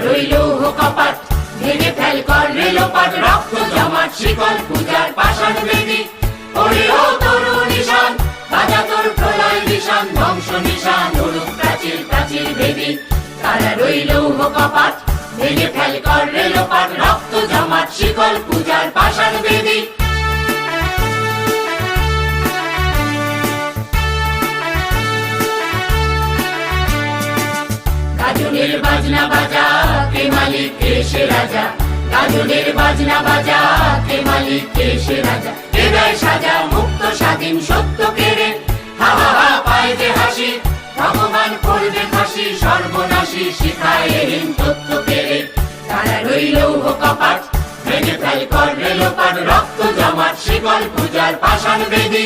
রইল কপাট, ভেঙে ফেল কর রেলোপাট, রক্ত জমাট শিকল পূজার পাষাণ বেদী। ওরে ও তরু নিশান, বাজা তোর প্রলয় নিশান, ধ্বংস নিশান উড়ুক প্রাচীর প্রাচীর বেদী। তারা রইল কপাট, ভেঙে ফেল কর রেলোপাট, রক্ত জমাট শিকল পূজার পাষাণ বেদী। গাজনের বাজনা বাজা, কে মালিক কে সে রাজা, গাজনের বাজনা বাজা, কে মালিক কে সে রাজা। কে দেয় সাজা মুক্ত স্বাধীন সত্য কেড়ে, হা হা হা পায় যে হাসি, ভগবান করবে ফাঁসি, সর্বনাশী শিখায় হীন তত্ত্ব কেড়ে। তারা রইল কপাট, ভেঙে ফেল কর রেলোপাট, রক্ত জমাট শিকল পূজার পাষাণ বেদী।